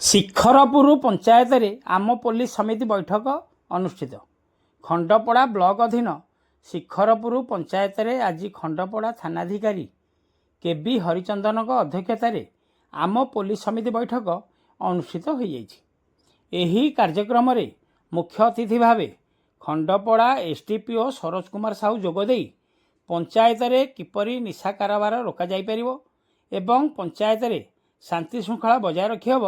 ଶିଖରପୁର ପଞ୍ଚାୟତରେ ଆମ ପୋଲିସ ସମିତି ବୈଠକ ଅନୁଷ୍ଠିତ। ଖଣ୍ଡପଡ଼ା ବ୍ଲକ ଅଧୀନ ଶିଖରପୁର ପଞ୍ଚାୟତରେ ଆଜି ଖଣ୍ଡପଡ଼ା ଥାନାଧିକାରୀ କେବି ହରିଚନ୍ଦନଙ୍କ ଅଧ୍ୟକ୍ଷତାରେ ଆମ ପୋଲିସ ସମିତି ବୈଠକ ଅନୁଷ୍ଠିତ ହୋଇଯାଇଛି। ଏହି କାର୍ଯ୍ୟକ୍ରମରେ ମୁଖ୍ୟ ଅତିଥି ଭାବେ ଖଣ୍ଡପଡ଼ା ଏସ୍ଡିପିଓ ସରୋଜ କୁମାର ସାହୁ ଯୋଗଦେଇ ପଞ୍ଚାୟତରେ କିପରି ନିଶା କାରବାର ରୋକାଯାଇପାରିବ ଏବଂ ପଞ୍ଚାୟତରେ ଶାନ୍ତି ଶୃଙ୍ଖଳା ବଜାୟ ରଖିହେବ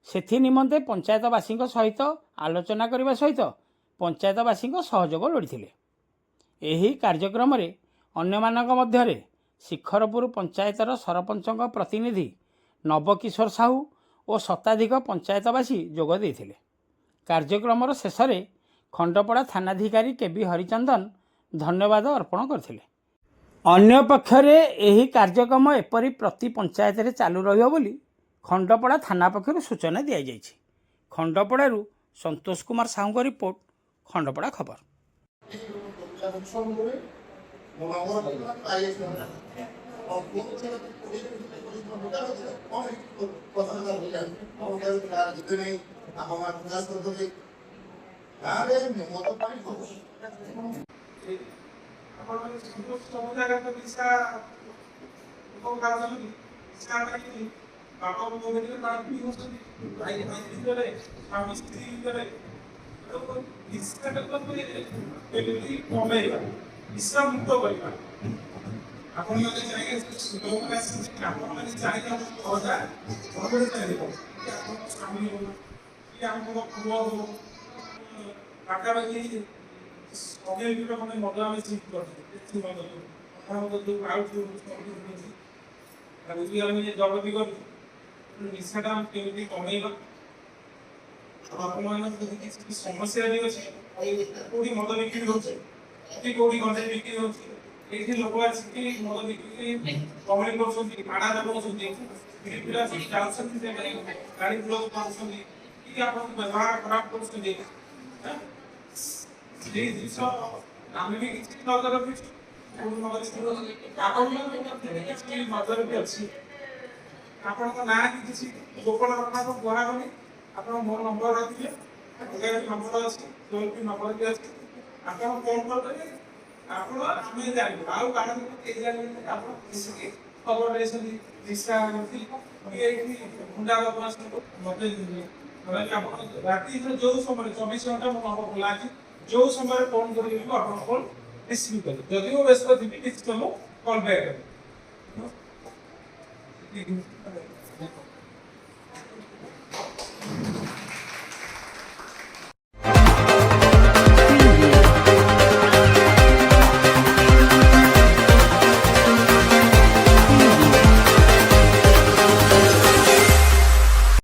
ସେଥି ନିମନ୍ତେ ପଞ୍ଚାୟତବାସୀଙ୍କ ସହିତ ଆଲୋଚନା କରିବା ସହିତ ପଞ୍ଚାୟତବାସୀଙ୍କ ସହଯୋଗ ଲୋଡ଼ିଥିଲେ। ଏହି କାର୍ଯ୍ୟକ୍ରମରେ ଅନ୍ୟମାନଙ୍କ ମଧ୍ୟରେ ଶିଖରପୁର ପଞ୍ଚାୟତର ସରପଞ୍ଚଙ୍କ ପ୍ରତିନିଧି ନବକିଶୋର ସାହୁ ଓ ଶତାଧିକ ପଞ୍ଚାୟତବାସୀ ଯୋଗ ଦେଇଥିଲେ। କାର୍ଯ୍ୟକ୍ରମର ଶେଷରେ ଖଣ୍ଡପଡ଼ା ଥାନାଧିକାରୀ କେବି ହରିଚନ୍ଦନ ଧନ୍ୟବାଦ ଅର୍ପଣ କରିଥିଲେ। ଅନ୍ୟପକ୍ଷରେ ଏହି କାର୍ଯ୍ୟକ୍ରମ ଏପରି ପ୍ରତି ପଞ୍ଚାୟତରେ ଚାଲୁ ରହିବ ବୋଲି ଖଣ୍ଡପଡ଼ା ଥାନା ପକ୍ଷରୁ ସୂଚନା ଦିଆଯାଇଛି। ଖଣ୍ଡପଡ଼ାରୁ ସନ୍ତୋଷ କୁମାର ସାହୁଙ୍କ ରିପୋର୍ଟ, ଖଣ୍ଡପଡ଼ା ଖବର। बापा मोबाइल का भी हो सकती भाई भाई करे हम स्त्री करे तो इसका मतलब पेलिटी कमेगा इसका मुक्त करेगा अपन माने चाहिए लोग का अपन माने चाहिए हो जाए बहुत चाहिए शामिल हो कि हमको हुआ हो काका भाई ओके भी अपने मजा में सीख करते इतनी मजा हम तो आउट टू अभी हम ये जॉब भी कर निशाटा केमिति कमेइबा आपन किसी समस्या भी अछि कोडी मद बिक्री होছে कि कोडी गंजा बिक्री होছে एठी लोक अछि कि मद बिक्री कमली करछन्ती भाड़ा देबछन्ती पिला से चालछन्ती से गाड़ी ब्लॉक करछन्ती कि आपन व्यवहार खराब करछन्ती जे दिस आमे भी किछि नजर रखिछु कोन मद आपन किछि नजर भी अछि आपन ना किसी गोपाल रत्ना को गुहा गनी आपन मोर नंबर रखिले ओके नंबर अछि टोल फ्री नंबर भी अछि आपन फोन कर दे आपन हमें जानि आउ कारण के जानि आपन किसी खबर लेसनी दिशा नथि ये गुंडा बदमाश को मते मतलब आपन राती जो समय 24 घंटा मो नंबर खुला अछि जो समय फोन करिबी आपन कॉल रिसीव करी जदि वो व्यस्त थिबी किछ कॉल बैक करी